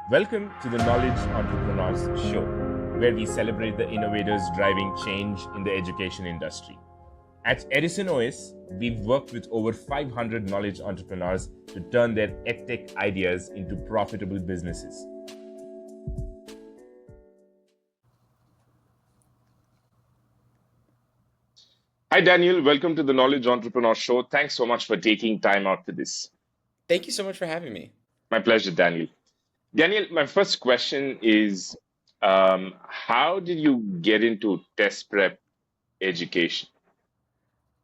Welcome to the Knowledge Entrepreneurs Show, where we celebrate the innovators driving change in the education industry. At Edison OS, we've worked with over 500 knowledge entrepreneurs to turn their edtech ideas into profitable businesses. Hi, Daniel. Welcome to the Knowledge Entrepreneur Show. Thanks so much for taking time out for this. Thank you so much for having me. My pleasure, Daniel. Daniel, my first question is how did you get into test prep education?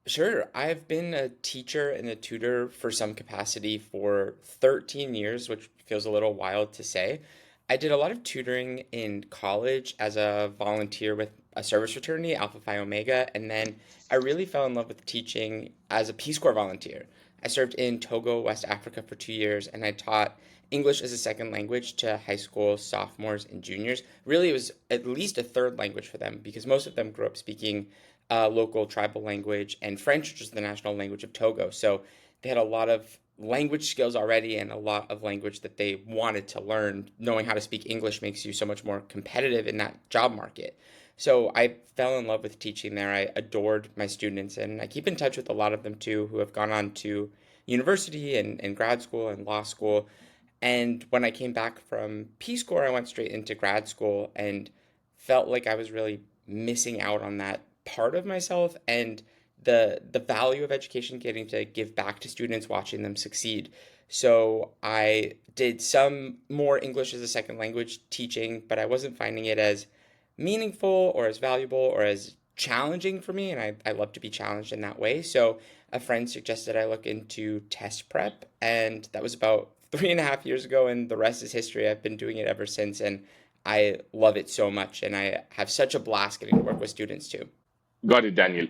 Sure, I've been a teacher and a tutor for some capacity for 13 years, which feels a little wild to say. I did a lot of tutoring in college as a volunteer with a service fraternity, Alpha Phi Omega, and then I really fell in love with teaching as a Peace Corps volunteer. I served in Togo, West Africa for 2 years, and I taught English as a second language to high school sophomores and juniors. Really, it was at least a third language for them because most of them grew up speaking local tribal language and French, which is the national language of Togo. So they had a lot of language skills already and a lot of language that they wanted to learn. Knowing how to speak English makes you so much more competitive in that job market. So I fell in love with teaching there. I adored my students, and I keep in touch with a lot of them too who have gone on to university and grad school and law school. And when I came back from Peace Corps, I went straight into grad school and felt like I was really missing out on that part of myself and the value of education, getting to give back to students, watching them succeed. So I did some more English as a second language teaching, but I wasn't finding it as meaningful or as valuable or as challenging for me. And I love to be challenged in that way. So a friend suggested I look into test prep, and that was about 3.5 years ago. And the rest is history. I've been doing it ever since. And I love it so much. And I have such a blast getting to work with students too. Got it, Daniel.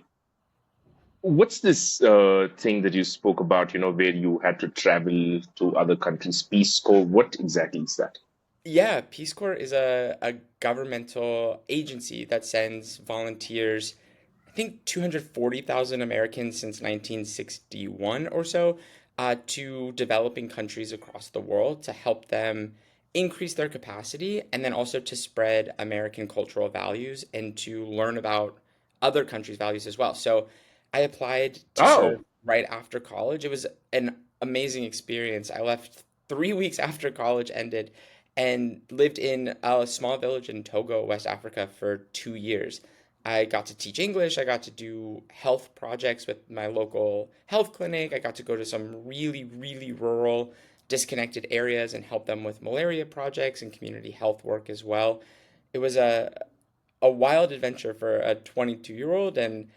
What's this thing that you spoke about, where you had to travel to other countries, Peace Corps? What exactly is that? Yeah, Peace Corps is a governmental agency that sends volunteers, I think 240,000 Americans since 1961 or so, to developing countries across the world to help them increase their capacity and then also to spread American cultural values and to learn about other countries' values as well. So I applied to serve Oh, right after college. It was an amazing experience. I left 3 weeks after college ended and lived in a small village in Togo, West Africa for 2 years. I got to teach English. I got to do health projects with my local health clinic. I got to go to some really, really rural, disconnected areas and help them with malaria projects and community health work as well. It was a wild adventure for a 22-year-old, and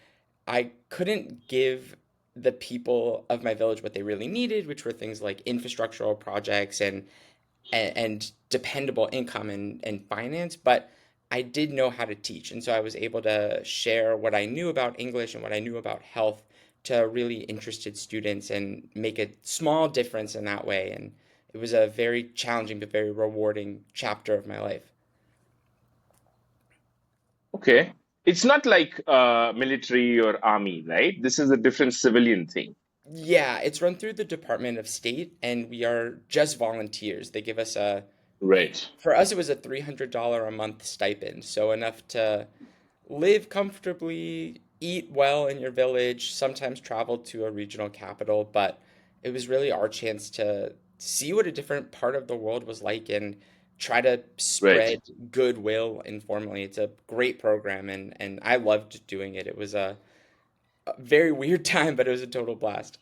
I couldn't give the people of my village what they really needed, which were things like infrastructural projects and dependable income and finance, but I did know how to teach. And so I was able to share what I knew about English and what I knew about health to really interested students and make a small difference in that way. And it was a very challenging but very rewarding chapter of my life. okay. It's not like military or army, right? This is a different civilian thing. Yeah, it's run through the Department of State, and we are just volunteers. They give us Right. for us, it was a $300 a month stipend, so enough to live comfortably, eat well in your village, sometimes travel to a regional capital, but it was really our chance to see what a different part of the world was like and try to Right. spread goodwill informally. It's a great program, and I loved doing it. It was a very weird time, but it was a total blast.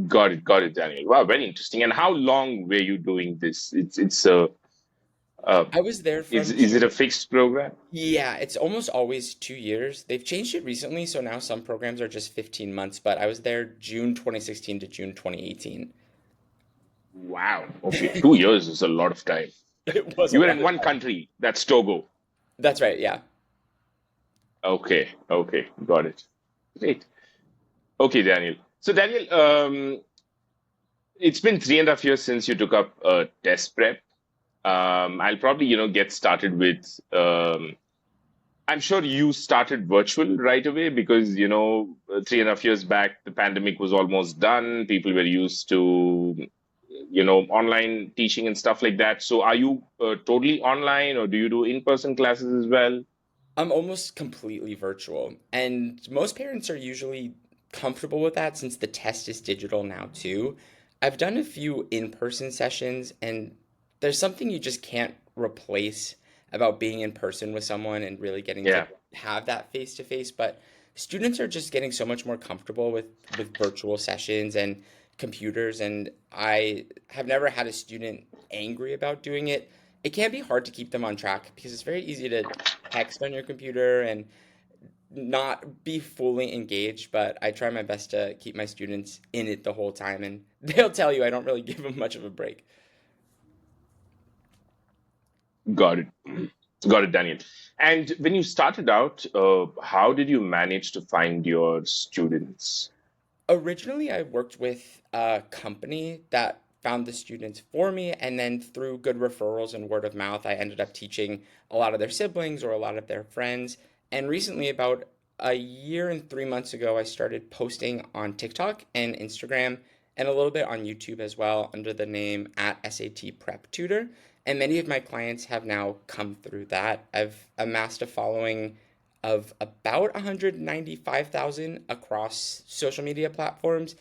Got it, Daniel. Wow, very interesting. And how long were you doing this? Uh, I was there from is it a June. fixed program? Yeah, it's almost always 2 years. They've changed it recently, so now some programs are just 15 months, but I was there June 2016 to June 2018. Wow. Okay, 2 years is a lot of time. It was a You were lot in of one time. country, that's Togo. That's right, yeah. Okay, okay, got it. Great. Okay, Daniel. So, Daniel, it's been 3.5 years since you took up test prep. I'll probably, get started with. I'm sure you started virtual right away because, 3.5 years back, the pandemic was almost done. People were used to online teaching and stuff like that. So are you totally online, or do you do in-person classes as well? I'm almost completely virtual, and most parents are usually comfortable with that since the test is digital now too. I've done a few in-person sessions, and there's something you just can't replace about being in person with someone and really getting to Yeah. have that face to face. But students are just getting so much more comfortable with virtual sessions and computers, and I have never had a student angry about doing it. It can be hard to keep them on track because it's very easy to text on your computer and not be fully engaged, but I try my best to keep my students in it the whole time, and they'll tell you I don't really give them much of a break. Got it. Got it, Daniel. And when you started out, how did you manage to find your students? Originally, I worked with a company that found the students for me, and then through good referrals and word of mouth, I ended up teaching a lot of their siblings or a lot of their friends. And recently, about a year and 3 months ago, I started posting on TikTok and Instagram and a little bit on YouTube as well under the name at SAT Prep Tutor. And many of my clients have now come through that. I've amassed a following of about 195,000 across social media platforms.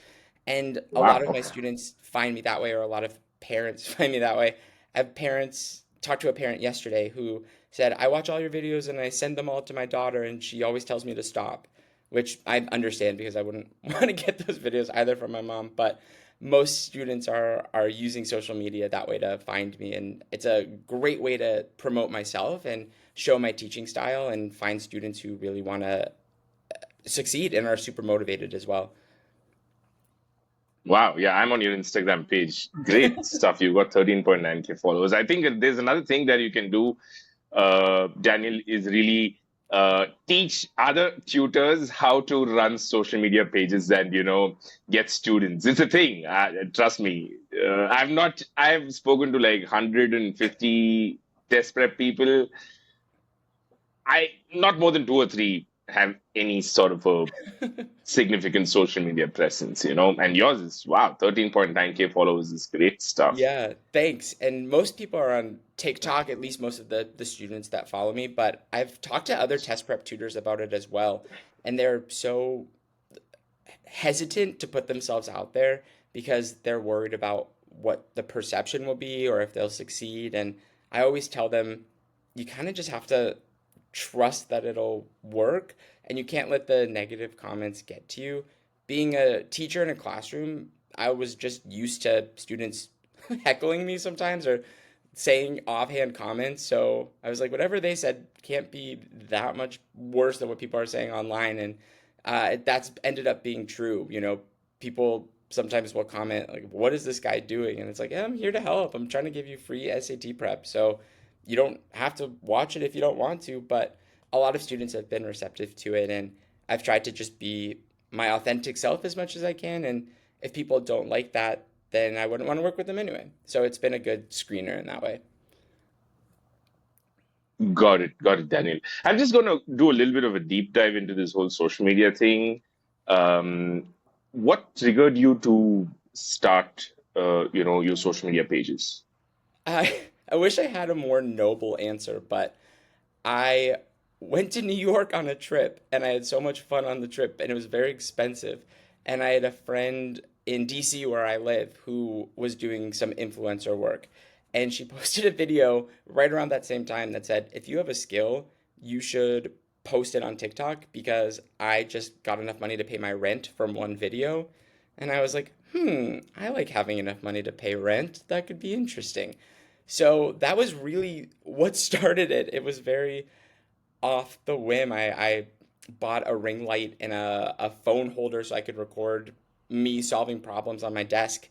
And a lot of Wow. my students find me that way, or a lot of parents find me that way. I have parents talked to a parent yesterday who said, I watch all your videos and I send them all to my daughter, and she always tells me to stop, which I understand because I wouldn't want to get those videos either from my mom. But most students are using social media that way to find me, and it's a great way to promote myself and show my teaching style and find students who really want to succeed and are super motivated as well. Wow. Yeah, I'm on your Instagram page. Great stuff. You got 13.9K followers. I think that there's another thing that you can do, Daniel, is really teach other tutors how to run social media pages and, get students. It's a thing. Trust me. I've spoken to like 150 test prep people. Not more than two or three have any sort of a significant social media presence, and yours is wow, 13.9K followers is great stuff. Yeah, thanks. And most people are on TikTok, at least most of the students that follow me, but I've talked to other test prep tutors about it as well. And they're so hesitant to put themselves out there because they're worried about what the perception will be or if they'll succeed. And I always tell them you kind of just have to trust that it'll work, and you can't let the negative comments get to you. Being a teacher in a classroom, I was just used to students heckling me sometimes or saying offhand comments. So I was like, whatever they said can't be that much worse than what people are saying online. And that's ended up being true. People sometimes will comment, like, what is this guy doing? And it's like, yeah, I'm here to help. I'm trying to give you free SAT prep. So you don't have to watch it if you don't want to. But a lot of students have been receptive to it. And I've tried to just be my authentic self as much as I can. And if people don't like that, then I wouldn't want to work with them anyway. So it's been a good screener in that way. Got it, Daniel. I'm just going to do a little bit of a deep dive into this whole social media thing. um, what triggered you to start your social media pages? I wish I had a more noble answer, but I went to New York on a trip and I had so much fun on the trip and it was very expensive. And I had a friend in DC where I live who was doing some influencer work. And she posted a video right around that same time that said, if you have a skill, you should post it on TikTok because I just got enough money to pay my rent from one video. And I was like, I like having enough money to pay rent. That could be interesting. So that was really what started it. It was very off the whim. I bought a ring light and a phone holder so I could record me solving problems on my desk.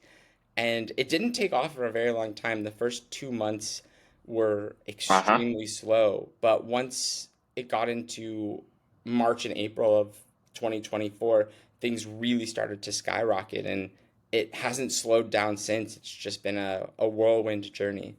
And it didn't take off for a very long time. The first 2 months were Uh-huh. extremely slow. But once it got into March and April of 2024, things really started to skyrocket. And it hasn't slowed down since. It's just been a whirlwind journey.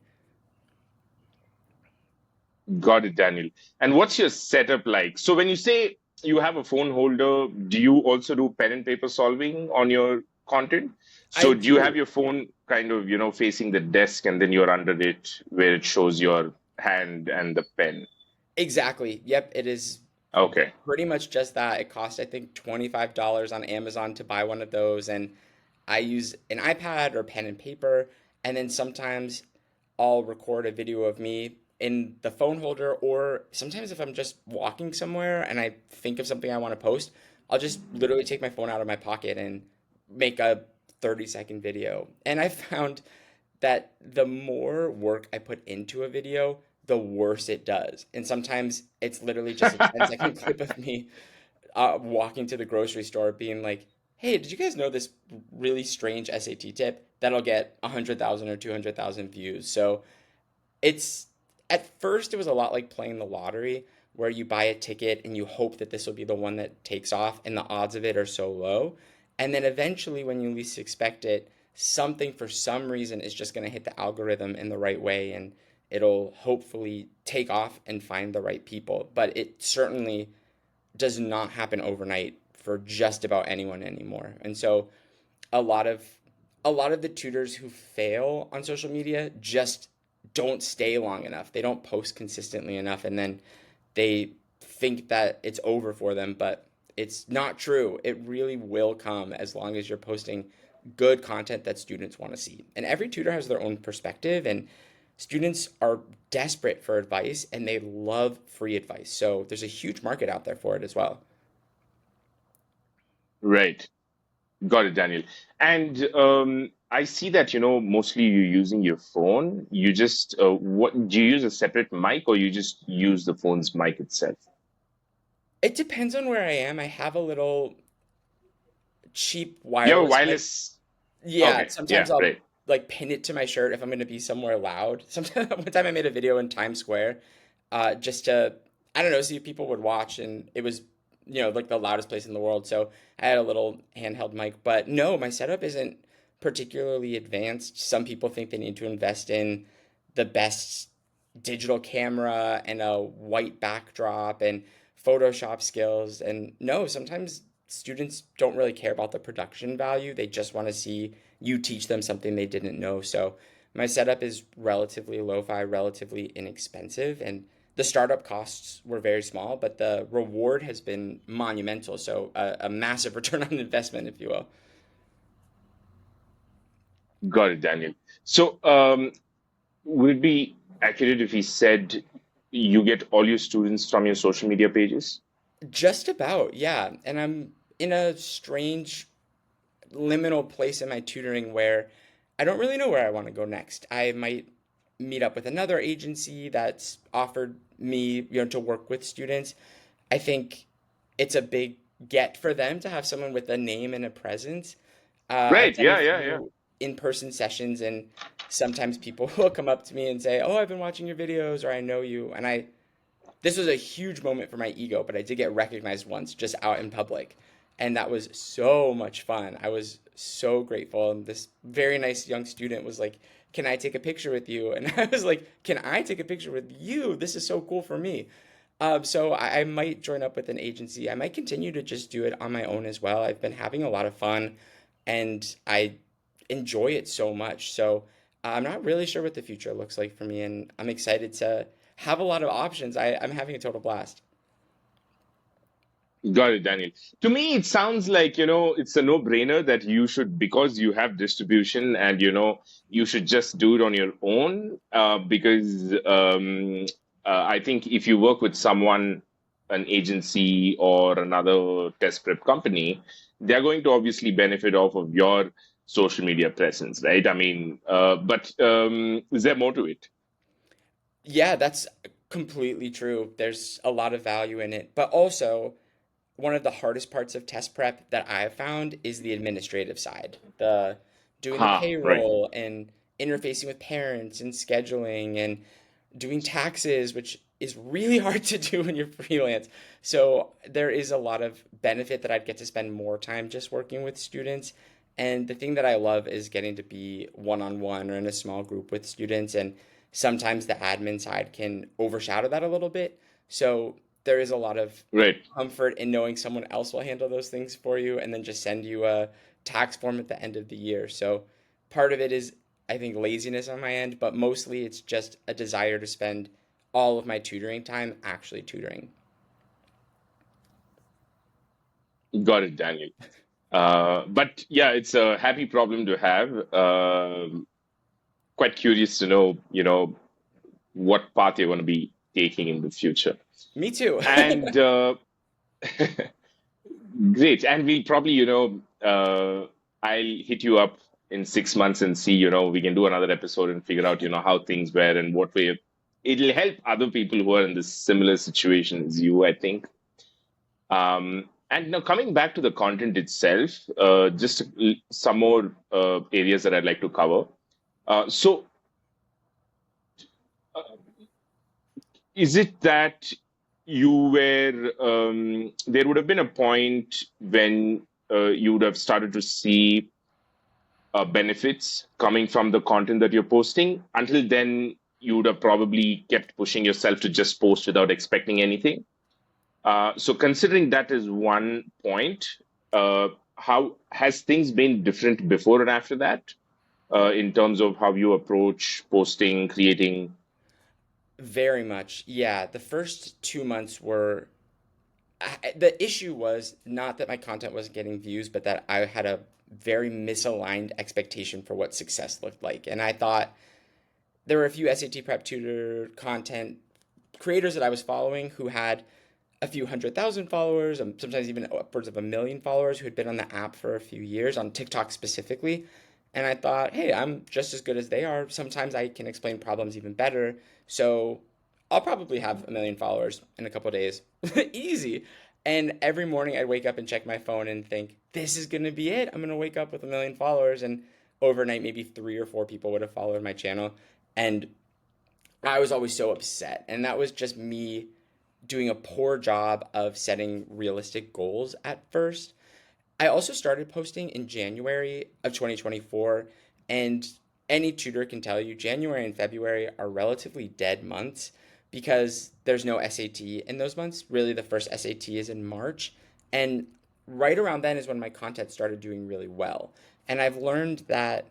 Got it, Daniel. And what's your setup like? So when you say you have a phone holder, do you also do pen and paper solving on your content? I So do you have do. your phone? kind of, facing the desk and then you're under it where it shows your hand and the pen. Exactly. Yep, it is Okay. pretty much just that. It cost, I think, $25 on Amazon to buy one of those, and I use an iPad or pen and paper, and then sometimes I'll record a video of me in the phone holder, or sometimes if I'm just walking somewhere and I think of something I want to post, I'll just literally take my phone out of my pocket and make a 30-second video. And I found that the more work I put into a video, the worse it does. And sometimes it's literally just a 10-second clip of me walking to the grocery store being like, hey, did you guys know this really strange SAT tip? That'll get 100,000 or 200,000 views. So it's at first it was a lot like playing the lottery where you buy a ticket and you hope that this will be the one that takes off and the odds of it are so low. And then eventually when you least expect it, something for some reason is just going to hit the algorithm in the right way and it'll hopefully take off and find the right people. But it certainly does not happen overnight for just about anyone anymore. And so a lot of a lot of the tutors who fail on social media just don't stay long enough. They don't post consistently enough and then they think that it's over for them, but it's not true. It really will come as long as you're posting good content that students want to see. And every tutor has their own perspective and students are desperate for advice and they love free advice. So there's a huge market out there for it as well. Right. Got it, Daniel. And I see that, mostly you're using your phone. You just, what do you use a separate mic or you just use the phone's mic itself? It depends on where I am. I have a little cheap You have a wireless mic. wireless. Yeah, Okay. sometimes Yeah. I'll Right. like pin it to my shirt if I'm going to be somewhere loud. Sometimes one time I made a video in Times Square, just to I don't know, see if people would watch, and it was like the loudest place in the world. So I had a little handheld mic, but no, my setup isn't particularly advanced. Some people think they need to invest in the best digital camera and a white backdrop and Photoshop skills. And no, sometimes students don't really care about the production value. They just want to see you teach them something they didn't know. So my setup is relatively lo-fi, relatively inexpensive, and the startup costs were very small, but the reward has been monumental. So a massive return on investment, if you will. Got it, Daniel. So, would it be accurate if he said you get all your students from your social media pages? Just about, yeah. And I'm in a strange liminal place in my tutoring where I don't really know where I want to go next. I might meet up with another agency that's offered me, to work with students. I think it's a big get for them to have someone with a name and a presence. I've Right. done a Yeah. Yeah. Yeah. few in-person sessions, and sometimes people will come up to me and say, "Oh, I've been watching your videos," or "I know you." And this was a huge moment for my ego, but I did get recognized once just out in public. And that was so much fun. I was so grateful. And this very nice young student was like, can I take a picture with you? And I was like, can I take a picture with you? This is so cool for me. So I might join up with an agency. I might continue to just do it on my own as well. I've been having a lot of fun and I enjoy it so much. So I'm not really sure what the future looks like for me. And I'm excited to have a lot of options. I'm having a total blast. Got it, Daniel. To me, it sounds like, it's a no-brainer that you should, because you have distribution and, you should just do it on your own. Because I think if you work with someone, an agency or another test prep company, they're going to obviously benefit off of your social media presence, right? I mean, but is there more to it? Yeah, that's completely true. There's a lot of value in it. But also, one of the hardest parts of test prep that I've found is the administrative side. The doing the Ha, right. payroll and interfacing with parents and scheduling and doing taxes, which is really hard to do when you're freelance. So there is a lot of benefit that I'd get to spend more time just working with students. And the thing that I love is getting to be one-on-one or in a small group with students. And sometimes the admin side can overshadow that a little bit. So there is a lot of Right. comfort in knowing someone else will handle those things for you and then just send you a tax form at the end of the year. So Part of it is, I think, laziness on my end, but mostly it's just a desire to spend all of my tutoring time actually tutoring. Got it, Daniel. But yeah, it's a happy problem to have. Quite curious to know, what path you're going to be taking in the future. Me too. And great. And we'll probably, I'll hit you up in 6 months and see, we can do another episode and figure out, how things were and what way. It'll help other people who are in this similar situation as you, I think. And now coming back to the content itself, just some more areas that I'd like to cover. So, is it that there would have been a point when you would have started to see benefits coming from the content that you're posting? Until then, you would have probably kept pushing yourself to just post without expecting anything. So considering that is one point, how has things been different before and after that, in terms of how you approach posting, creating? Very much. Yeah, the first 2 months were the issue was not that my content wasn't getting views, but that I had a very misaligned expectation for what success looked like. And I thought there were a few SAT prep tutor content creators that I was following who had a few 100,000 followers, and sometimes even upwards of 1 million followers, who had been on the app for a few years, on TikTok specifically. And I thought, hey, I'm just as good as they are. Sometimes I can explain problems even better. So I'll probably have 1 million followers in a couple of days. Easy. And every morning I'd wake up and check my phone and think, this is going to be it. I'm going to wake up with 1 million followers. And overnight, maybe 3 or 4 people would have followed my channel. And I was always so upset. And that was just me doing a poor job of setting realistic goals at first. I also started posting in January of 2024, and any tutor can tell you January and February are relatively dead months because there's no SAT in those months. Really, the first SAT is in March, and right around then is when my content started doing really well. And I've learned that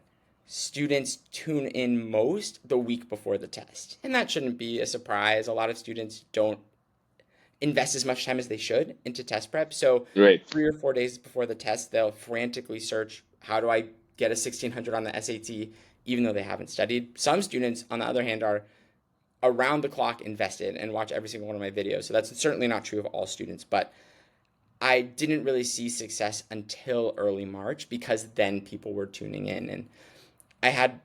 students tune in most the week before the test, and that shouldn't be a surprise. A lot of students don't invest as much time as they should into test prep. So Right. 3 or 4 days before the test, they'll frantically search, how do I get a 1600 on the SAT, even though they haven't studied. Some students, on the other hand, are around the clock invested and watch every single one of my videos. So that's certainly not true of all students, but I didn't really see success until early March because then people were tuning in. And I had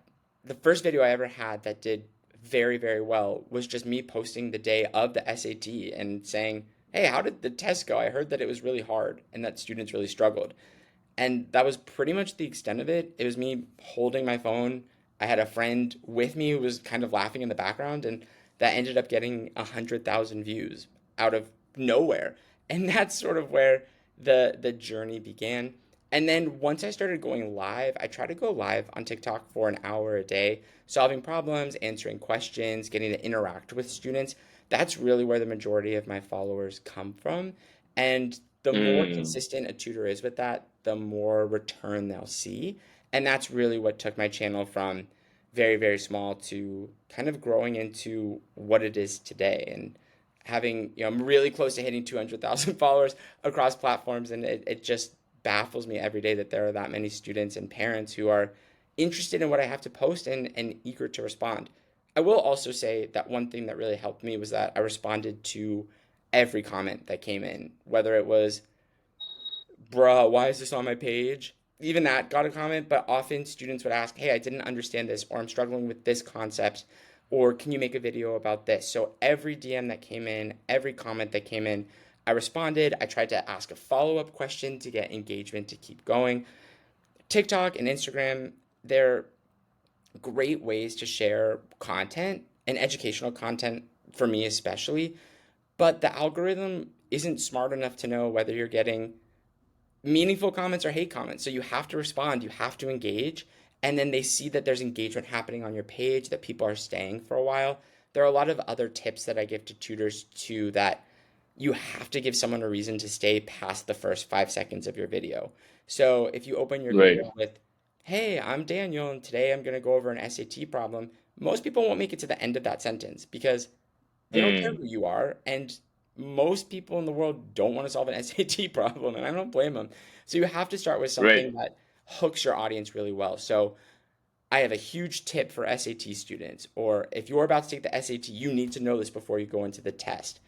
the first video I ever had that did very, very well was just me posting the day of the SAT and saying, hey, how did the test go? I heard that it was really hard and that students really struggled. And that was pretty much the extent of it. It was me holding my phone. I had a friend with me who was kind of laughing in the background, and that ended up getting 100,000 views out of nowhere. And that's sort of where the journey began. And then once I started going live, I tried to go live on TikTok for an hour a day, solving problems, answering questions, getting to interact with students. That's really where the majority of my followers come from. And the more Mm. consistent a tutor is with that, the more return they'll see. And that's really what took my channel from very, very small to kind of growing into what it is today. And having, I'm really close to hitting 200,000 followers across platforms. And it just baffles me every day that there are that many students and parents who are interested in what I have to post and eager to respond. I will also say that one thing that really helped me was that I responded to every comment that came in, whether it was, bruh, why is this on my page? Even that got a comment, but often students would ask, hey, I didn't understand this, or I'm struggling with this concept, or can you make a video about this? So every DM that came in, every comment that came in, I responded. I tried to ask a follow-up question to get engagement to keep going. TikTok and Instagram, they're great ways to share content and educational content for me especially, but the algorithm isn't smart enough to know whether you're getting meaningful comments or hate comments. So you have to respond, you have to engage, and then they see that there's engagement happening on your page, that people are staying for a while. There are a lot of other tips that I give to tutors too, that you have to give someone a reason to stay past the first 5 seconds of your video. So if you open your Right. video with, "Hey, I'm Daniel, and today I'm going to go over an SAT problem," most people won't make it to the end of that sentence because they don't care Mm, who you are, and most people in the world don't want to solve an SAT problem, and I don't blame them. So you have to start with right. something that hooks your audience really well. So I have a huge tip for SAT students, or if you're about to take the SAT, you need to know this before you go into the test.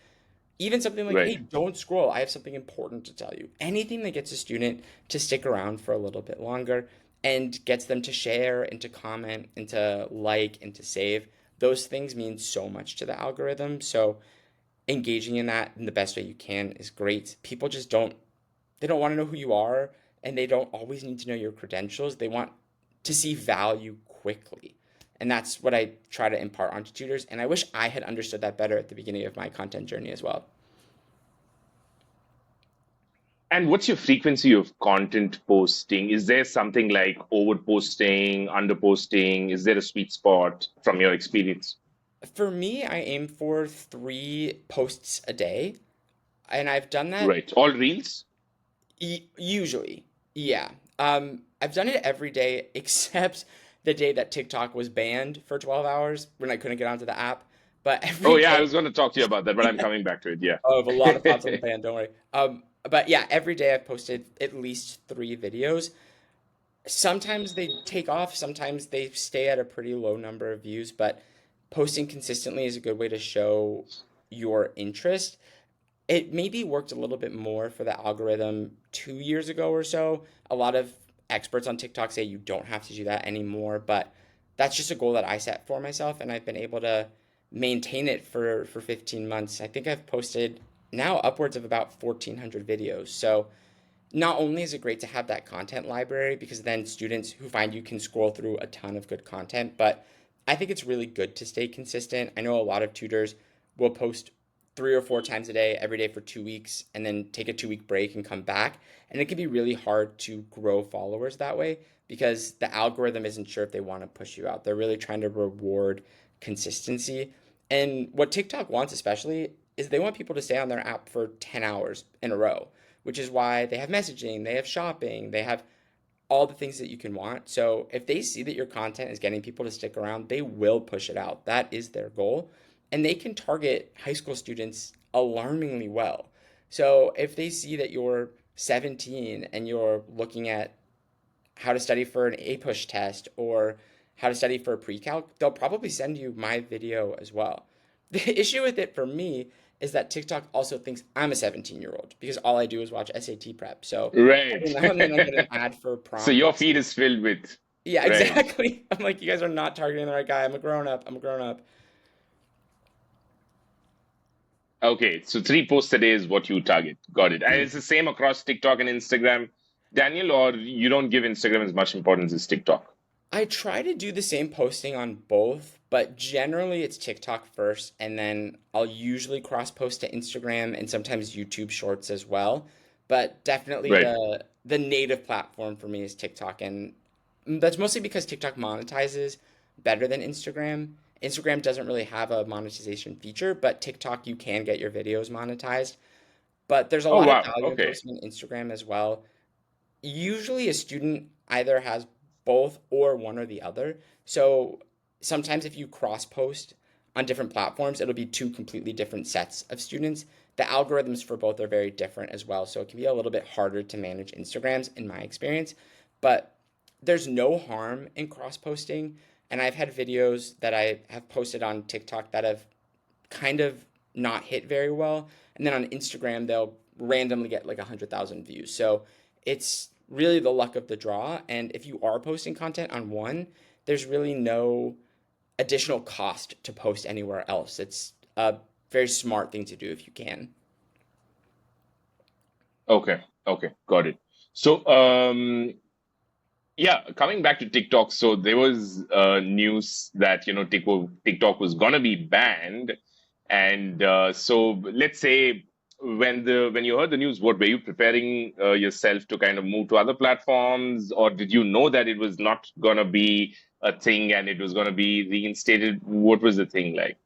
Even something like, hey, Right. don't scroll. I have something important to tell you. Anything that gets a student to stick around for a little bit longer and gets them to share and to comment and to like and to save, those things mean so much to the algorithm. So engaging in that in the best way you can is great. People just they don't want to know who you are, and they don't always need to know your credentials. They want to see value quickly. And that's what I try to impart onto tutors. And I wish I had understood that better at the beginning of my content journey as well. And what's your frequency of content posting? Is there something like over posting, under posting? Is there a sweet spot from your experience? For me, I aim for 3 posts a day. And I've done that Right. All reels? usually. Yeah. I've done it every day except the day that TikTok was banned for 12 hours when I couldn't get onto the app. But Oh, every yeah, I day, was going to talk to you about that, but I'm coming back to it. Yeah. oh, I have a lot of thoughts on the ban, don't worry. But yeah, every day I've posted at least 3 videos. Sometimes they take off, sometimes they stay at a pretty low number of views, but posting consistently is a good way to show your interest. It maybe worked a little bit more for the algorithm 2 years ago or so. A lot of experts on TikTok say you don't have to do that anymore, but that's just a goal that I set for myself, and I've been able to maintain it for 15 months. I think I've posted now upwards of about 1,400 videos. So not only is it great to have that content library because then students who find you can scroll through a ton of good content, but I think it's really good to stay consistent. I know a lot of tutors will post 3 or 4 times a day, every day for 2 weeks, and then take a 2 week break and come back. And it can be really hard to grow followers that way because the algorithm isn't sure if they want to push you out. They're really trying to reward consistency. And what TikTok wants, especially, is they want people to stay on their app for 10 hours in a row, which is why they have messaging, they have shopping, they have all the things that you can want. So if they see that your content is getting people to stick around, they will push it out. That is their goal. And they can target high school students alarmingly well. So if they see that you're 17 and you're looking at how to study for an APUSH test or how to study for a pre-calc, they'll probably send you my video as well. The issue with it for me is that TikTok also thinks I'm a 17-year-old because all I do is watch SAT prep. So Right. every now and then I get an ad for So prom your feed dresses. is filled with, Yeah, right. exactly. I'm like, you guys are not targeting the right guy. I'm a grown up. I'm a grown up. Okay, so 3 posts a day is what you target. Got it. And it's the same across TikTok and Instagram, Daniel, or you don't give Instagram as much importance as TikTok? I try to do the same posting on both, but generally it's TikTok first, and then I'll usually cross post to Instagram and sometimes YouTube Shorts as well. But definitely Right. the native platform for me is TikTok, and that's mostly because TikTok monetizes better than Instagram. Instagram doesn't really have a monetization feature, but TikTok you can get your videos monetized. But there's a Oh, lot of wow. value in Okay. posting on Instagram as well. Usually a student either has both or one or the other. So sometimes if you cross post on different platforms, it'll be 2 completely different sets of students. The algorithms for both are very different as well. So it can be a little bit harder to manage Instagrams in my experience. But there's no harm in cross posting. And I've had videos that I have posted on TikTok that have kind of not hit very well. And then on Instagram, they'll randomly get like 100,000 views. So it's really the luck of the draw. And if you are posting content on one, there's really no additional cost to post anywhere else. It's a very smart thing to do if you can. Okay. Okay. Got it. So, yeah, coming back to TikTok, so there was news that TikTok was gonna be banned, and so let's say when you heard the news, what were you preparing yourself to kind of move to other platforms, or did you know that it was not gonna be a thing and it was gonna be reinstated? What was the thing like?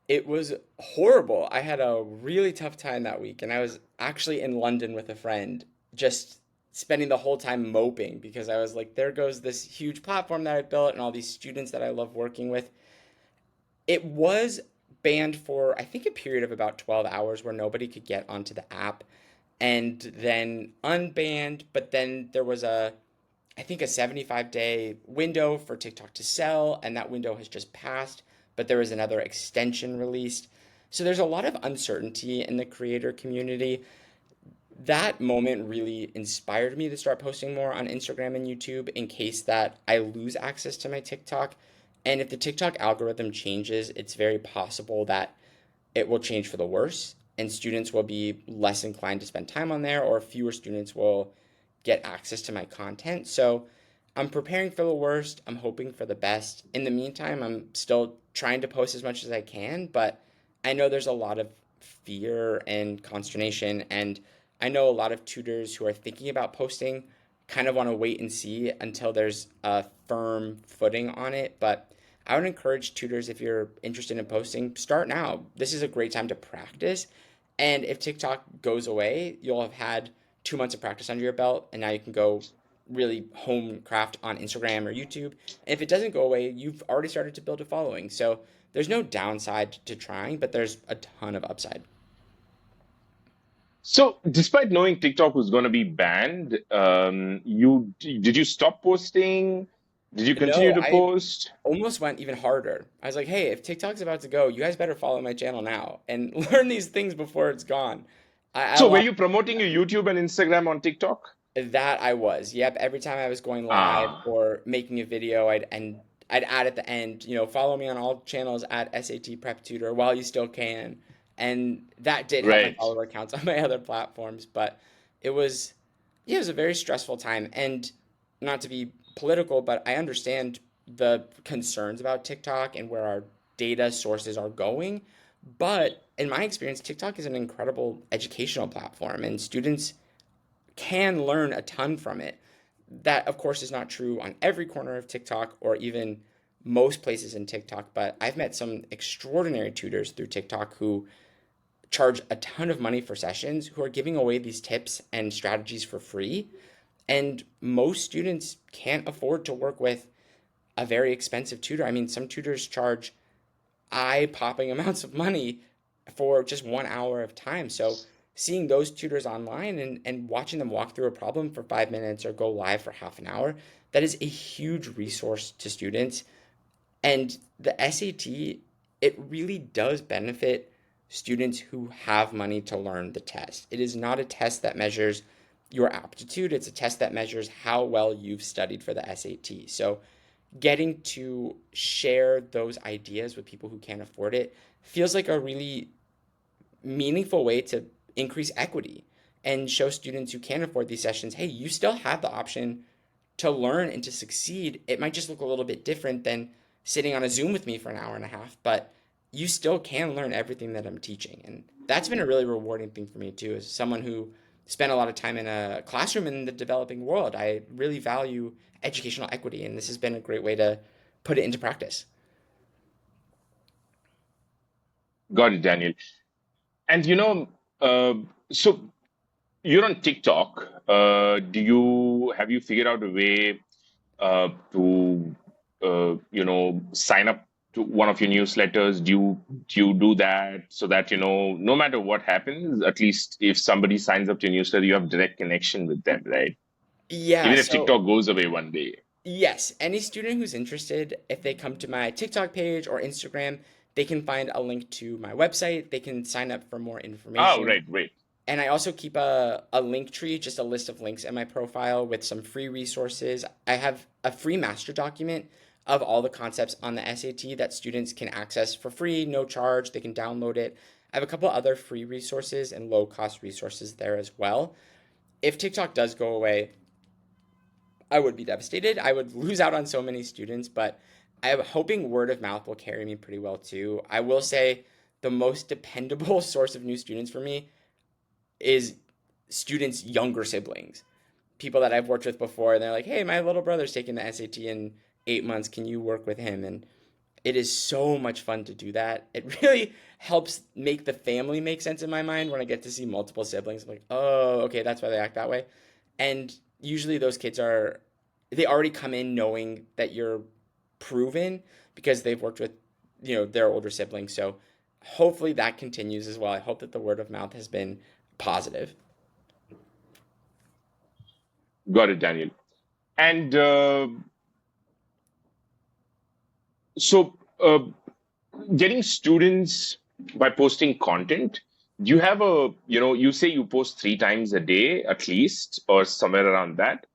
It was horrible. I had a really tough time that week, and I was actually in London with a friend just spending the whole time moping because I was like, there goes this huge platform that I built and all these students that I love working with. It was banned for, I think, a period of about 12 hours where nobody could get onto the app and then unbanned. But then there was I think, a 75-day window for TikTok to sell, and that window has just passed. But there was another extension released. So there's a lot of uncertainty in the creator community. That moment really inspired me to start posting more on Instagram and YouTube in case that I lose access to my TikTok. And if the TikTok algorithm changes, it's very possible that it will change for the worse and students will be less inclined to spend time on there, or fewer students will get access to my content. So I'm preparing for the worst. I'm hoping for the best. In the meantime, I'm still trying to post as much as I can, but I know there's a lot of fear and consternation. And I know a lot of tutors who are thinking about posting kind of want to wait and see until there's a firm footing on it. But I would encourage tutors, if you're interested in posting, start now. This is a great time to practice. And if TikTok goes away, you'll have had 2 months of practice under your belt, and now you can go really hone craft on Instagram or YouTube. And if it doesn't go away, you've already started to build a following. So there's no downside to trying, but there's a ton of upside. So, despite knowing TikTok was going to be banned, you did you stop posting? Did you continue No, to I post? almost went even harder. I was like, hey, if TikTok's about to go, you guys better follow my channel now and learn these things before it's gone. I So, were lost you promoting your YouTube and Instagram on TikTok? that. I was. Yep. Every time I was going live Ah, or making a video, I'd add at the end, follow me on all channels at SAT Prep Tutor while you still can. And that did help my right. follower counts on my other platforms, but it was, yeah, it was a very stressful time. And not to be political, but I understand the concerns about TikTok and where our data sources are going. But in my experience, TikTok is an incredible educational platform, and students can learn a ton from it. That, of course, is not true on every corner of TikTok or even most places in TikTok, but I've met some extraordinary tutors through TikTok who charge a ton of money for sessions, who are giving away these tips and strategies for free. And most students can't afford to work with a very expensive tutor. I mean, some tutors charge eye-popping amounts of money for just 1 hour of time. So seeing those tutors online and watching them walk through a problem for 5 minutes or go live for half an hour, that is a huge resource to students. And the SAT, it really does benefit students who have money to learn the test. It is not a test that measures your aptitude, it's a test that measures how well you've studied for the SAT. So getting to share those ideas with people who can't afford it feels like a really meaningful way to increase equity and show students who can't afford these sessions, hey, you still have the option to learn and to succeed. It might just look a little bit different than sitting on a Zoom with me for an hour and a half, but you still can learn everything that I'm teaching. And that's been a really rewarding thing for me too, as someone who spent a lot of time in a classroom in the developing world. I really value educational equity, and this has been a great way to put it into practice. Got it, Daniel. And uh, so you're on TikTok. Have you figured out a way to sign up to one of your newsletters? Do you do that so that no matter what happens, at least if somebody signs up to your newsletter, you have direct connection with them, right? Yeah, Even if so TikTok goes away one day. yes, any student who's interested, if they come to my TikTok page or Instagram, they can find a link to my website. They can sign up for more Oh, information. right, right. And I also keep a link tree, just a list of links in my profile with some free resources. I have a free master document of all the concepts on the SAT that students can access for free, no charge. They can download it. I have a couple other free resources and low cost resources there as well. If TikTok does go away, I would be devastated. I would lose out on so many students, but I'm hoping word of mouth will carry me pretty well too. I will say the most dependable source of new students for me is students' younger siblings, people that I've worked with before, and they're like, "Hey, my little brother's taking the SAT in 8 months. Can you work with him?" And it is so much fun to do that. It really helps make the family make sense in my mind when I get to see multiple siblings. I'm like, "Oh, okay, that's why they act that way." And usually those kids are, they already come in knowing that you're proven because they've worked with, their older siblings. So hopefully that continues as well. I hope that the word of mouth has been positive. Got it, Daniel. And so, getting students by posting content, do you have you say you post 3 times a day at least, or somewhere around that.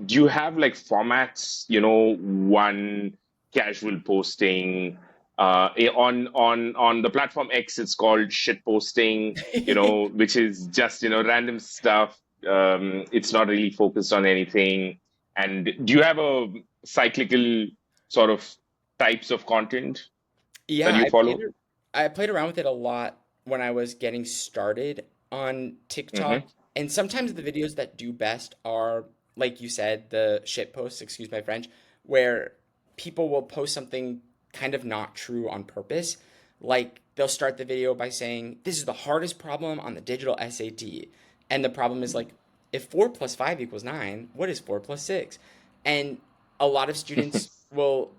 Do you have like formats, one casual posting, on the platform X, it's called shit posting, which is just, random stuff. It's not really focused on anything. And do you have a cyclical sort of types of content that Yeah, you follow? I played around with it a lot when I was getting started on TikTok. Mm-hmm. And sometimes the videos that do best are, like you said, the shit posts, excuse my French, where people will post something kind of not true on purpose. Like they'll start the video by saying, "This is the hardest problem on the digital SAT." And the problem is like, if 4 plus 5 equals 9, what is 4 plus 6? And a lot of students will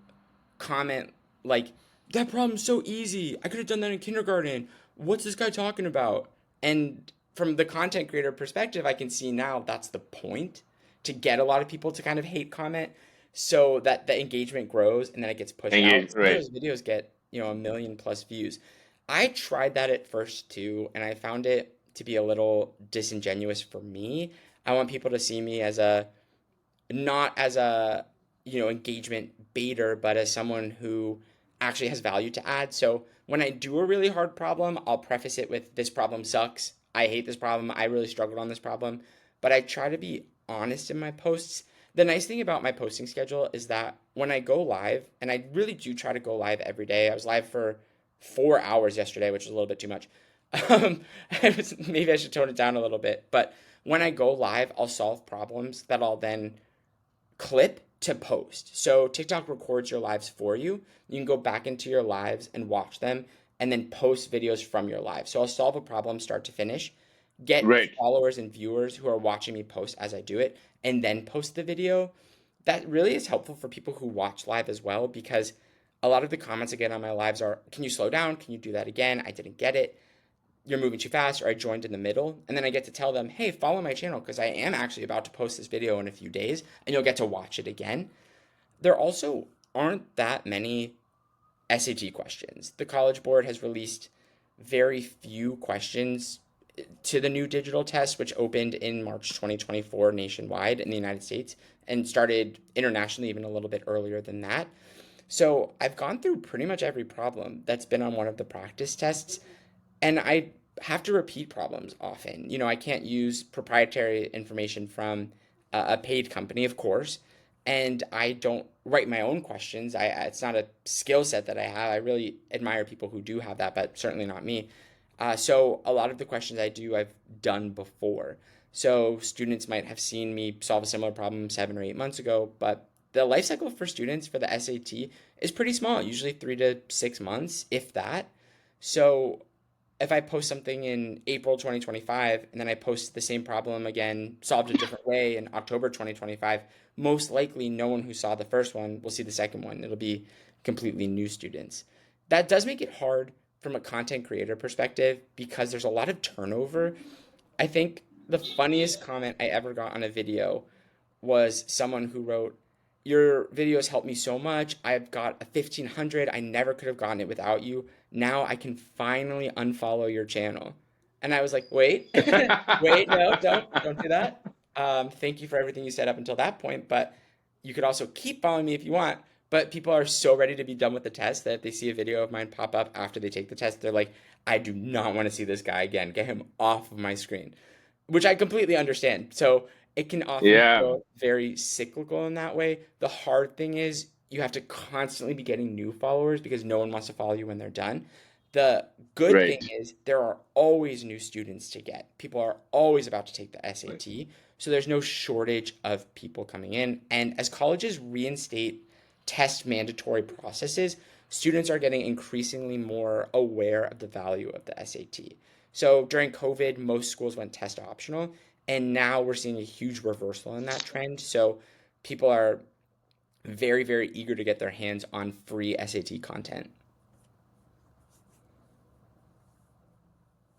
comment like, that problem's so easy. I could have done that in kindergarten. What's this guy talking about? And from the content creator perspective, I can see now that's the point, to get a lot of people to kind of hate comment so that the engagement grows and then it gets pushed out. Engage, right. Sometimes videos get, a million plus views. I tried that at first too, and I found it to be a little disingenuous for me. I want people to see me as a, not as a, engagement baiter, but as someone who actually has value to add. So when I do a really hard problem, I'll preface it with, this problem sucks. I hate this problem. I really struggled on this problem. But I try to be honest in my posts. The nice thing about my posting schedule is that when I go live, and I really do try to go live every day. I was live for 4 hours yesterday, which is a little bit too much. Um, maybe I should tone it down a little bit. But when I go live, I'll solve problems that I'll then clip to post. So TikTok records your lives for you. You can go back into your lives and watch them and then post videos from your live. So I'll solve a problem start to finish, get Right. followers and viewers who are watching me post as I do it, and then post the video. That really is helpful for people who watch live as well, because a lot of the comments I get on my lives are, "Can you slow down? Can you do that again? I didn't get it. You're moving too fast," or "I joined in the middle." And then I get to tell them, "Hey, follow my channel because I am actually about to post this video in a few days and you'll get to watch it again." There also aren't that many SAT questions. The College Board has released very few questions to the new digital test, which opened in March 2024 nationwide in the United States and started internationally even a little bit earlier than that. So I've gone through pretty much every problem that's been on one of the practice tests, and I have to repeat problems often. I can't use proprietary information from a paid company, of course, and I don't write my own questions. It's not a skill set that I have. I really admire people who do have that, but certainly not me. So a lot of the questions I do, I've done before. So students might have seen me solve a similar problem 7 or 8 months ago, but the life cycle for students for the SAT is pretty small, usually 3 to 6 months, if that. So if I post something in April 2025 and then I post the same problem again, solved a different way in October 2025, most likely no one who saw the first one will see the second one. It'll be completely new students. That does make it hard from a content creator perspective because there's a lot of turnover. I think the funniest comment I ever got on a video was someone who wrote, "Your videos helped me so much. I've got a 1500. I never could have gotten it without you. Now I can finally unfollow your channel." And I was like, "Wait, wait, no, don't do that. Thank you for everything you said up until that point, but you could also keep following me if you want." But people are so ready to be done with the test that if they see a video of mine pop up after they take the test, they're like, "I do not want to see this guy again. Get him off of my screen," which I completely understand. So it can often Yeah. feel very cyclical in that way. The hard thing is you have to constantly be getting new followers because no one wants to follow you when they're done. The good thing Right. is there are always new students to get. People are always about to take the SAT. So there's no shortage of people coming in. And as colleges reinstate test mandatory processes, students are getting increasingly more aware of the value of the SAT. So during COVID, most schools went test optional. And now we're seeing a huge reversal in that trend. So people are very, very eager to get their hands on free SAT content.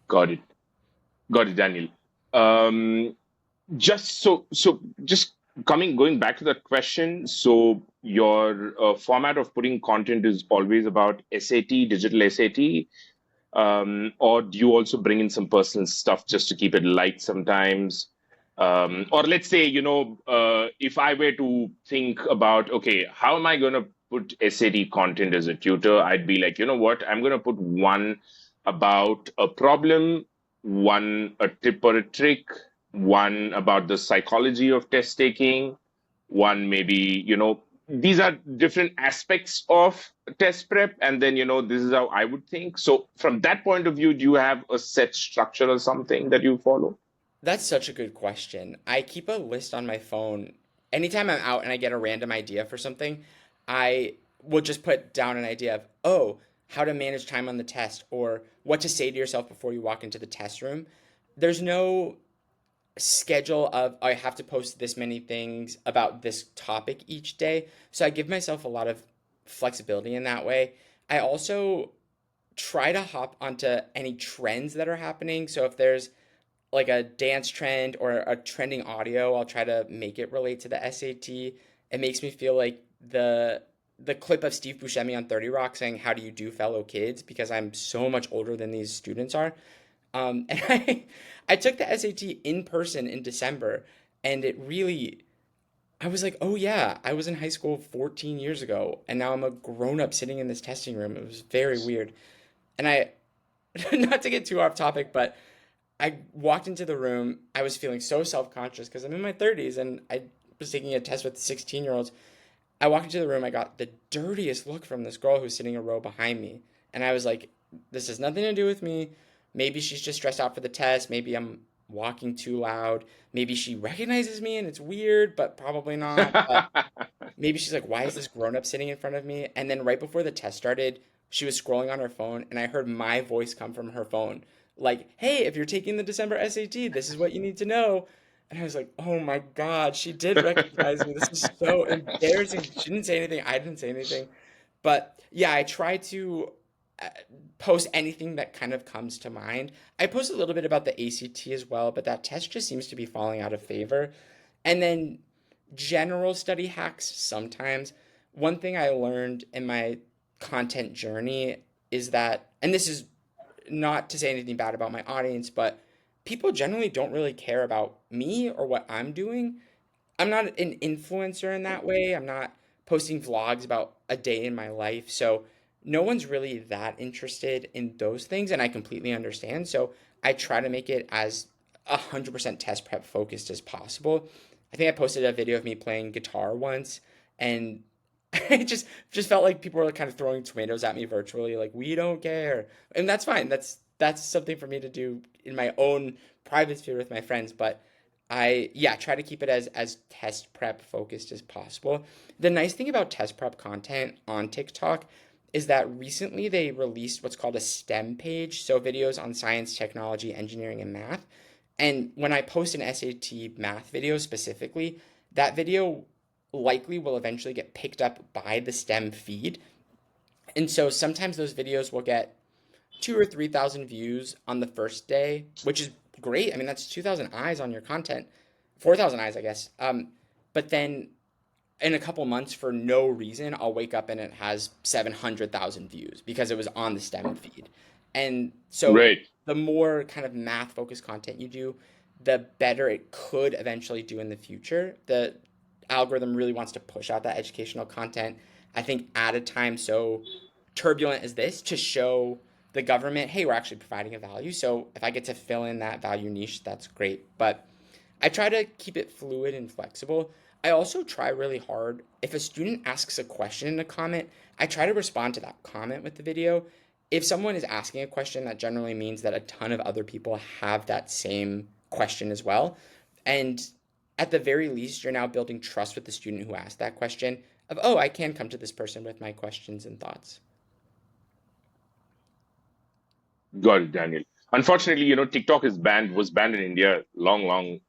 Got it. Got it, Daniel. Um, just going back to that question. So your format of putting content is always about SAT, digital SAT, or do you also bring in some personal stuff just to keep it light sometimes? Or let's say, if I were to think about, okay, how am I going to put SAT content as a tutor? I'd be like, you know what? I'm going to put one about a problem, one a tip or a trick, one about the psychology of test taking, one maybe, these are different aspects of test prep. And then, this is how I would think. So from that point of view, do you have a set structure or something that you follow? That's such a good question. I keep a list on my phone. Anytime I'm out and I get a random idea for something, I will just put down an idea of, oh, how to manage time on the test or what to say to yourself before you walk into the test room. There's no schedule of I have to post this many things about this topic each day. So I give myself a lot of flexibility in that way. I also try to hop onto any trends that are happening. So if there's like a dance trend or a trending audio, I'll try to make it relate to the SAT. It makes me feel like the clip of Steve Buscemi on 30 Rock saying, "How do you do, fellow kids?" Because I'm so much older than these students are. And I took the SAT in person in December, and it really, I was like, oh yeah, I was in high school 14 years ago, and now I'm a grown up sitting in this testing room. It was very weird. And I, not to get too off topic, but I walked into the room. I was feeling so self conscious because I'm in my 30s and I was taking a test with 16-year-olds. I walked into the room. I got the dirtiest look from this girl who's sitting a row behind me. And I was like, this has nothing to do with me. Maybe she's just stressed out for the test. Maybe I'm walking too loud. Maybe she recognizes me and it's weird, but probably not. But maybe she's like, why is this grown up sitting in front of me? And then right before the test started, she was scrolling on her phone and I heard my voice come from her phone. Like, hey, if you're taking the December SAT, this is what you need to know. And I was like, oh my God, she did recognize me. This is so embarrassing. She didn't say anything. I didn't say anything. But yeah, I try to uh, post anything that kind of comes to mind. I post a little bit about the ACT as well, but that test just seems to be falling out of favor. And then general study hacks sometimes. One thing I learned in my content journey is that, and this is not to say anything bad about my audience, but people generally don't really care about me or what I'm doing. I'm not an influencer in that way. I'm not posting vlogs about a day in my life. So no one's really that interested in those things, and I completely understand. So I try to make it as 100% test prep focused as possible. I think I posted a video of me playing guitar once, and I just felt like people were kind of throwing tomatoes at me virtually, like we don't care, and that's fine. That's something for me to do in my own private sphere with my friends. But I yeah try to keep it as test prep focused as possible. The nice thing about test prep content on TikTok is that recently they released what's called a STEM page, so videos on science, technology, engineering, and math. And when I post an SAT math video specifically, that video likely will eventually get picked up by the STEM feed. And so sometimes those videos will get 2 or 3 thousand views on the first day, which is great. I mean, that's 2,000 eyes on your content, 4,000 eyes, I guess. But then in a couple months, for no reason, I'll wake up and it has 700,000 views because it was on the STEM feed. And so Right. the more kind of math focused content you do, the better it could eventually do in the future. The algorithm really wants to push out that educational content, I think, at a time so turbulent as this to show the government, hey, we're actually providing a value. So if I get to fill in that value niche, that's great. But I try to keep it fluid and flexible. I also try really hard. If a student asks a question in a comment, I try to respond to that comment with the video. If someone is asking a question, that generally means that a ton of other people have that same question as well. And at the very least, you're now building trust with the student who asked that question of, oh, I can come to this person with my questions and thoughts. Got it, Daniel. Unfortunately, TikTok was banned in India long,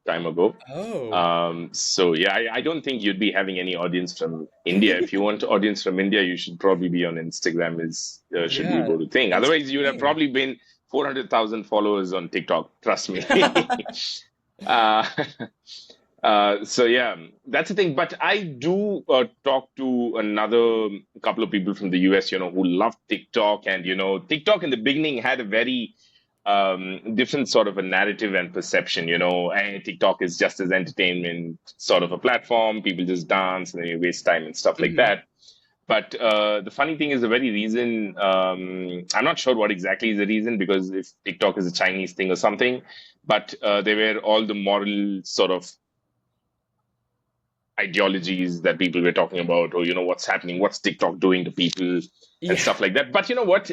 time ago. Oh, So yeah, I don't think you'd be having any audience from India. If you want audience from India, you should probably be on Instagram. Is should be yeah, go to thing. that's a Otherwise, you'd have shame. probably been 400,000 followers on TikTok. Trust me. uh, so yeah, that's the thing. But I do talk to another couple of people from the US, who love TikTok, and TikTok in the beginning had a very different sort of a narrative and perception. TikTok is just as entertainment sort of a platform. People just dance and they waste time and stuff like Hmm. that. But the funny thing is, the very reason, I'm not sure what exactly is the reason, because if TikTok is a Chinese thing or something, but they were all the moral sort of ideologies that people were talking about, or what's happening, what's TikTok doing to people and Yeah. stuff like that. But you know what,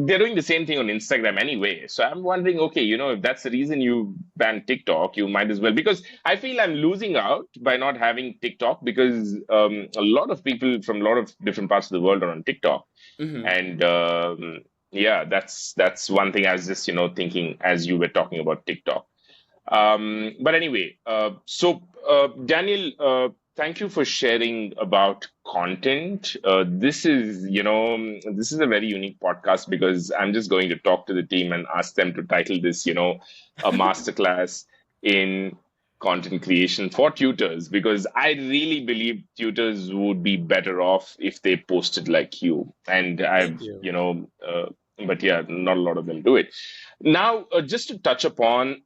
they're doing the same thing on Instagram anyway. So I'm wondering, okay, if that's the reason you banned TikTok, you might as well, because I feel I'm losing out by not having TikTok, because a lot of people from a lot of different parts of the world are on TikTok. Hmm. And yeah, that's one thing I was just thinking as you were talking about TikTok. But anyway, Daniel, thank you for sharing about content. This is a very unique podcast, because I'm just going to talk to the team and ask them to title this, a masterclass in content creation for tutors, because I really believe tutors would be better off if they posted like you. And Thank I've, you. but yeah, not a lot of them do it. Now, just to touch upon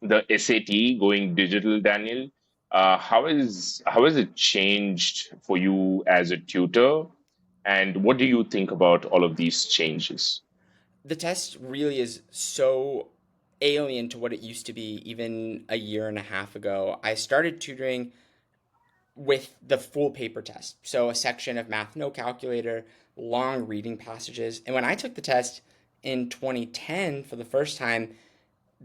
the SAT going digital, Daniel, how has it changed for you as a tutor, and what do you think about all of these changes? The test really is so alien to what it used to be even a year and a half ago. I started tutoring with the full paper test. So a section of math, no calculator, long reading passages. And when I took the test in 2010 for the first time,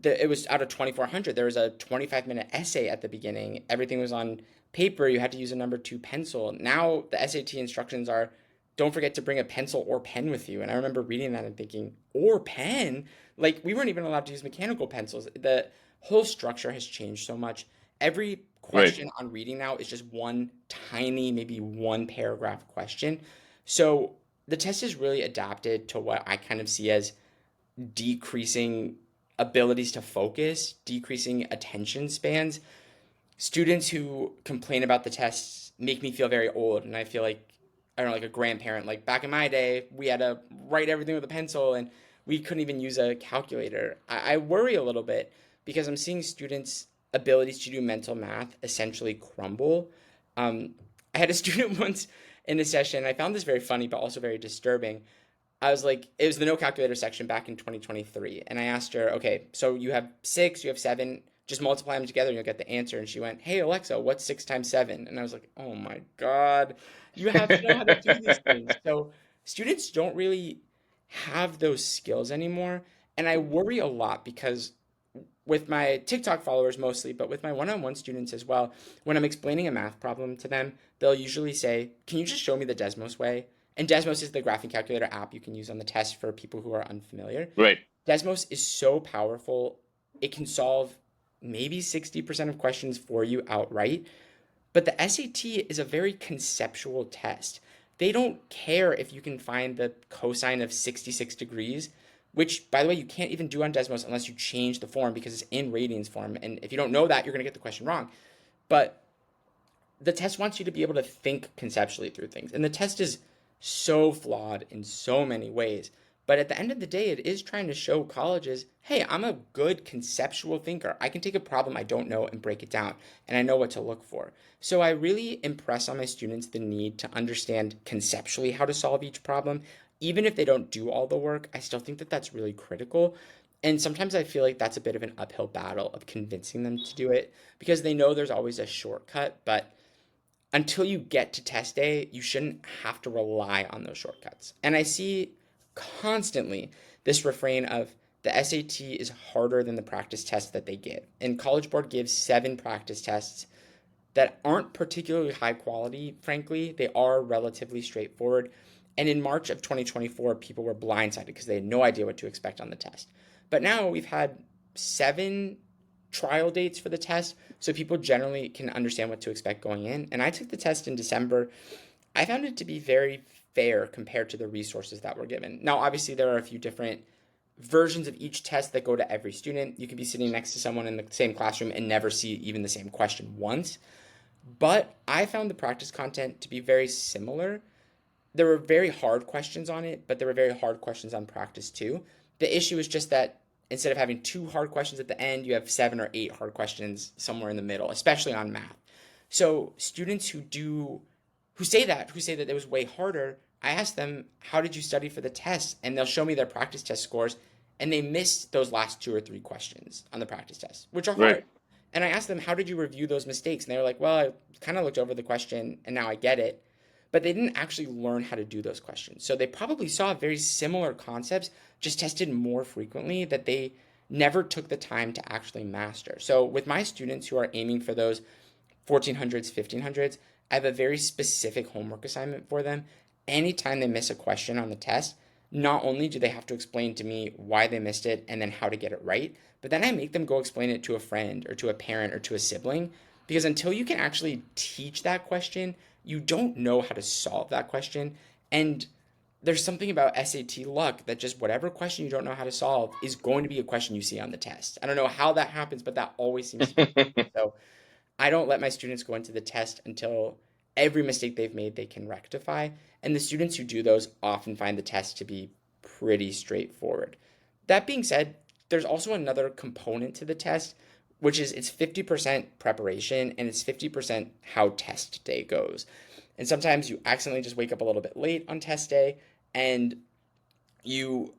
it was out of 2,400. There was a 25-minute essay at the beginning. Everything was on paper. You had to use a number two pencil. Now the SAT instructions are don't forget to bring a pencil or pen with you. And I remember reading that and thinking, or pen? Like we weren't even allowed to use mechanical pencils. The whole structure has changed so much. Every Right. question on reading now is just one tiny, maybe one paragraph question. So the test is really adapted to what I kind of see as decreasing abilities to focus, decreasing attention spans. Students who complain about the tests make me feel very old, and I feel like I don't know, like a grandparent. Like back in my day, we had to write everything with a pencil, and we couldn't even use a calculator. I worry a little bit because I'm seeing students' abilities to do mental math essentially crumble. Um, I had a student once in a session. I found this very funny, but also very disturbing. I was like, it was the no calculator section back in 2023. And I asked her, okay, so you have six, you have seven, just multiply them together and you'll get the answer. And she went, hey, Alexa, what's six times seven? And I was like, oh my God, you have to know how to do these things. So students don't really have those skills anymore. And I worry a lot because with my TikTok followers mostly, but with my one on one students as well, when I'm explaining a math problem to them, they'll usually say, can you just show me the Desmos way? And Desmos is the graphing calculator app you can use on the test for people who are unfamiliar. Right. Desmos is so powerful, it can solve maybe 60% of questions for you outright. But the SAT is a very conceptual test. They don't care if you can find the cosine of 66 degrees, which, by the way, you can't even do on Desmos unless you change the form because it's in radians form. And if you don't know that, you're going to get the question wrong. But the test wants you to be able to think conceptually through things. And the test is so flawed in so many ways. But at the end of the day, it is trying to show colleges, hey, I'm a good conceptual thinker. I can take a problem I don't know and break it down, and I know what to look for. So I really impress on my students the need to understand conceptually how to solve each problem. Even if they don't do all the work, I still think that that's really critical. And sometimes I feel like that's a bit of an uphill battle of convincing them to do it because they know there's always a shortcut, but until you get to test day, you shouldn't have to rely on those shortcuts. And I see constantly this refrain of the SAT is harder than the practice test that they give. And College Board gives 7 practice tests that aren't particularly high quality, frankly. They are relatively straightforward. And in March of 2024, people were blindsided because they had no idea what to expect on the test. But now we've had 7 trial dates for the test, so people generally can understand what to expect going in. And I took the test in December. I found it to be very fair compared to the resources that were given. Now, obviously, there are a few different versions of each test that go to every student. You could be sitting next to someone in the same classroom and never see even the same question once. But I found the practice content to be very similar. There were very hard questions on it, but there were very hard questions on practice too. The issue is just that instead of having 2 hard questions at the end, you have 7 or 8 hard questions somewhere in the middle, especially on math. So students who say that it was way harder, I ask them, how did you study for the test? And they'll show me their practice test scores, and they missed those last 2 or 3 questions on the practice test, which are hard. Right. And I asked them, how did you review those mistakes? And they were like, well, I kind of looked over the question and now I get it. But they didn't actually learn how to do those questions. So they probably saw very similar concepts, just tested more frequently, that they never took the time to actually master. So with my students who are aiming for those 1400s, 1500s, I have a very specific homework assignment for them. Anytime they miss a question on the test, not only do they have to explain to me why they missed it and then how to get it right, but then I make them go explain it to a friend or to a parent or to a sibling, because until you can actually teach that question, you don't know how to solve that question. And there's something about SAT luck that just whatever question you don't know how to solve is going to be a question you see on the test. I don't know how that happens, but that always seems to be the case. So I don't let my students go into the test until every mistake they've made they can rectify. And the students who do those often find the test to be pretty straightforward. That being said, there's also another component to the test, which is it's 50% preparation and it's 50% how test day goes. And sometimes you accidentally just wake up a little bit late on test day and you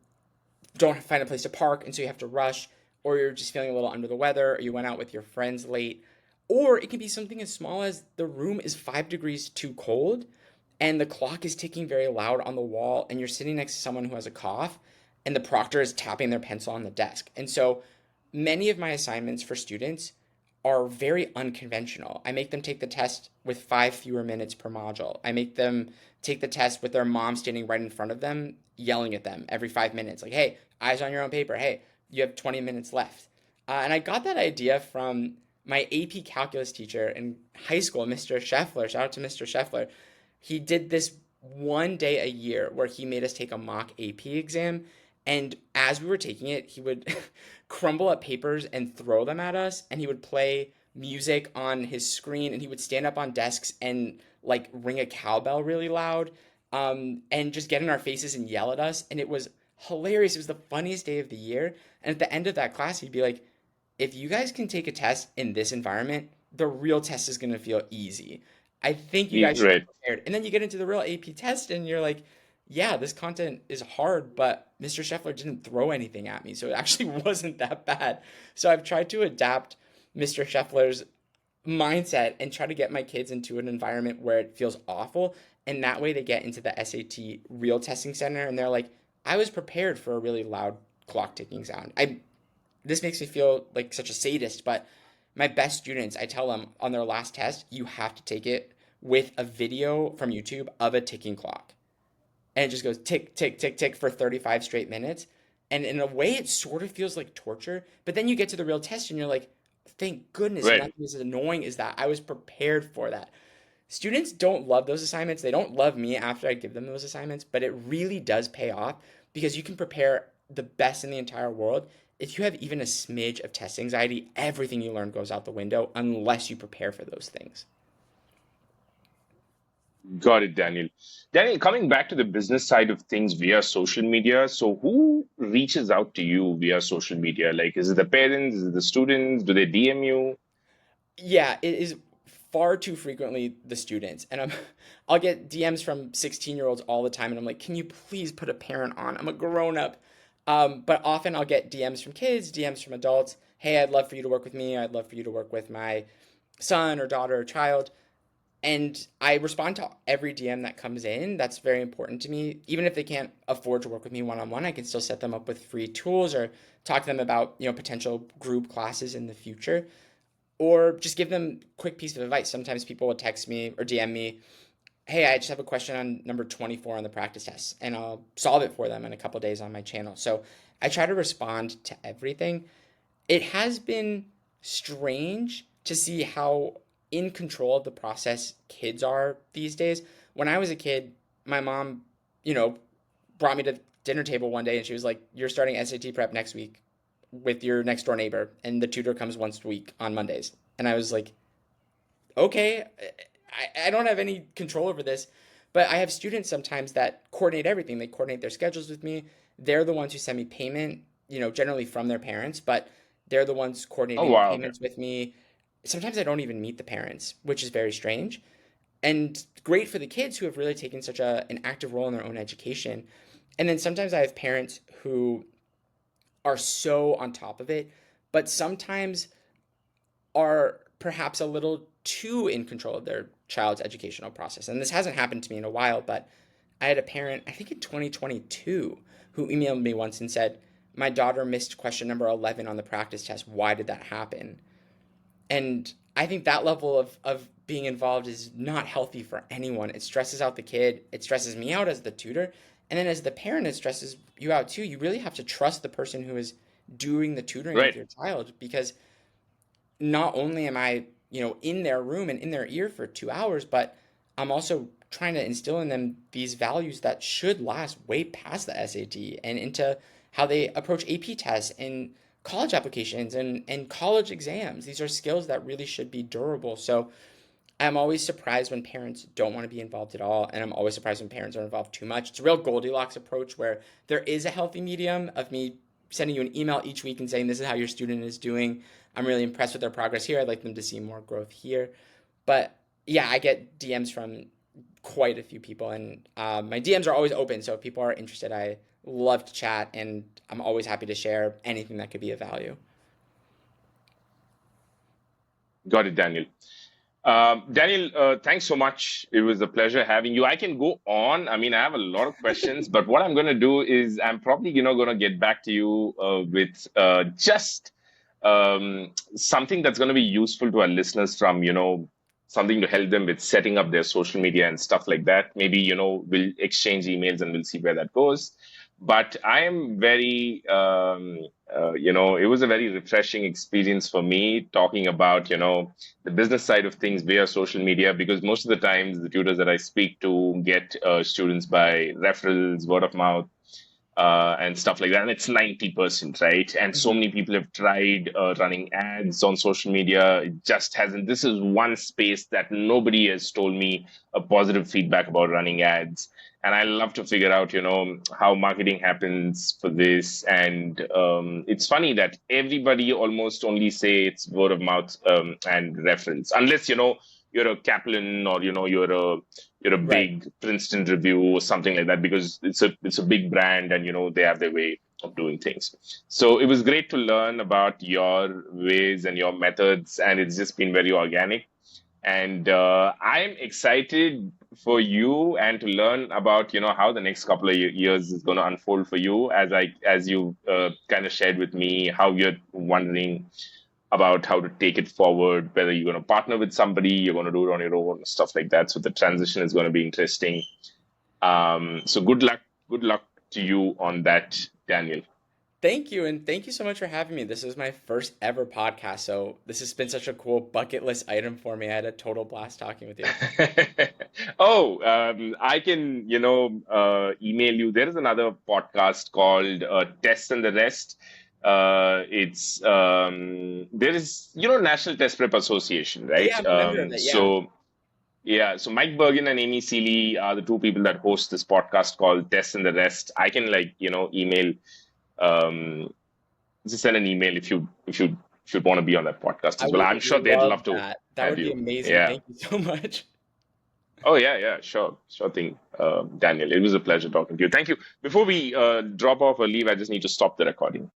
don't find a place to park, and so you have to rush, or you're just feeling a little under the weather, or you went out with your friends late. Or it can be something as small as the room is 5 degrees too cold and the clock is ticking very loud on the wall, and you're sitting next to someone who has a cough and the proctor is tapping their pencil on the desk. And so many of my assignments for students are very unconventional. I make them take the test with 5 fewer minutes per module. I make them take the test with their mom standing right in front of them, yelling at them every 5 minutes, like, hey, eyes on your own paper. Hey, you have 20 minutes left. And I got that idea from my AP calculus teacher in high school, Mr. Scheffler. Shout out to Mr. Scheffler. He did this one day a year where he made us take a mock AP exam. And as we were taking it, he would crumble up papers and throw them at us. And he would play music on his screen, and he would stand up on desks and like ring a cowbell really loud, and just get in our faces and yell at us. And it was hilarious. It was the funniest day of the year. And at the end of that class, he'd be like, if you guys can take a test in this environment, the real test is going to feel easy. I think you guys should be Right. prepared. And then you get into the real AP test and you're like, yeah, this content is hard, but Mr. Scheffler didn't throw anything at me. So it actually wasn't that bad. So I've tried to adapt Mr. Scheffler's mindset and try to get my kids into an environment where it feels awful. And that way they get into the SAT real testing center and they're like, I was prepared for a really loud clock ticking sound. This makes me feel like such a sadist, but my best students, I tell them on their last test, you have to take it with a video from YouTube of a ticking clock. And it just goes tick, tick, tick, tick for 35 straight minutes. And in a way, it sort of feels like torture. But then you get to the real test and you're like, thank goodness Right. nothing as annoying as that. I was prepared for that. Students don't love those assignments. They don't love me after I give them those assignments, but it really does pay off because you can prepare the best in the entire world. If you have even a smidge of test anxiety, everything you learn goes out the window unless you prepare for those things. Got it, Daniel. Daniel, coming back to the business side of things via social media. So, who reaches out to you via social media? Like, is it the parents? Is it the students? Do they DM you? Yeah, it is far too frequently the students. And I'll get DMs from 16-year-olds all the time and I'm like, "Can you please put a parent on? I'm a grown-up." But often I'll get DMs from kids, DMs from adults. "Hey, I'd love for you to work with me. I'd love for you to work with my son or daughter or child." And I respond to every DM that comes in. That's very important to me. Even if they can't afford to work with me one-on-one, I can still set them up with free tools or talk to them about, potential group classes in the future, or just give them quick piece of advice. Sometimes people will text me or DM me hey, I just have a question on number 24 on the practice test, and I'll solve it for them in a couple days on my channel. So I try to respond to everything. It has been strange to see how in control of the process kids are these days. When I was a kid, my mom, you know, brought me to the dinner table one day and she was like, "You're starting SAT prep next week with your next door neighbor, and the tutor comes once a week on Mondays." And I was like, okay, I don't have any control over this, but I have students sometimes that coordinate everything. They coordinate their schedules with me. They're the ones who send me payment, generally from their parents, but they're the ones Oh, coordinating the wow. Okay. payments with me. Sometimes I don't even meet the parents, which is very strange and great for the kids who have really taken such an active role in their own education. And then sometimes I have parents who are so on top of it, but sometimes are perhaps a little too in control of their child's educational process. And this hasn't happened to me in a while, but I had a parent, I think in 2022, who emailed me once and said, "My daughter missed question number 11 on the practice test. Why did that happen?" And I think that level of being involved is not healthy for anyone. It stresses out the kid. It stresses me out as the tutor. And then as the parent, it stresses you out too. You really have to trust the person who is doing the tutoring with Right. your child, because not only am I, in their room and in their ear for 2 hours, but I'm also trying to instill in them these values that should last way past the SAT and into how they approach AP tests and college applications and college exams. These are skills that really should be durable. So I'm always surprised when parents don't want to be involved at all, and I'm always surprised when parents are involved too much. It's a real Goldilocks approach where there is a healthy medium of me sending you an email each week and saying, "This is how your student is doing. I'm really impressed with their progress here. I'd like them to see more growth here." But yeah, I get DMs from quite a few people, and my DMs are always open. So if people are interested, I love to chat, and I'm always happy to share anything that could be of value. Got it, Daniel. Daniel, thanks so much. It was a pleasure having you. I can go on. I mean, I have a lot of questions, but what I'm going to do is I'm probably, going to get back to you with just something that's going to be useful to our listeners from, something to help them with setting up their social media and stuff like that. Maybe, we'll exchange emails and we'll see where that goes. But I am very, it was a very refreshing experience for me talking about, the business side of things via social media, because most of the times the tutors that I speak to get students by referrals, word of mouth, and stuff like that. And it's 90%, right? And so Mhm. many people have tried running ads on social media. It just hasn't. This is one space that nobody has told me a positive feedback about running ads. And I love to figure out, how marketing happens for this. And it's funny that everybody almost only say it's word of mouth and reference, unless, you're a Kaplan or, you're a Right. big Princeton review or something like that, because it's a big brand and they have their way of doing things. So it was great to learn about your ways and your methods, and it's just been very organic. And I'm excited for you and to learn about how the next couple of years is going to unfold for you, as you kind of shared with me how you're wondering about how to take it forward, whether you're going to partner with somebody, you're going to do it on your own, stuff like that. So the transition is going to be interesting. So good luck to you on that, Daniel. Thank you, and thank you so much for having me. This is my first ever podcast, so this has been such a cool bucket list item for me. I had a total blast talking with you. Oh, I can, email you. There is another podcast called Test and the Rest. It's there is, National Test Prep Association, Oh yeah, right? I'm a member of it. Yeah. So yeah, so Mike Bergen and Amy Seeley are the two people that host this podcast called Test and the Rest. I can email, um, just send an email if you want to be on that podcast I as well. would I'm sure they'd love love to that. That have would be you. amazing. Yeah. Thank you so much. Oh yeah, sure thing, Daniel. It was a pleasure talking to you. Thank you. Before we drop off or leave, I just need to stop the recording.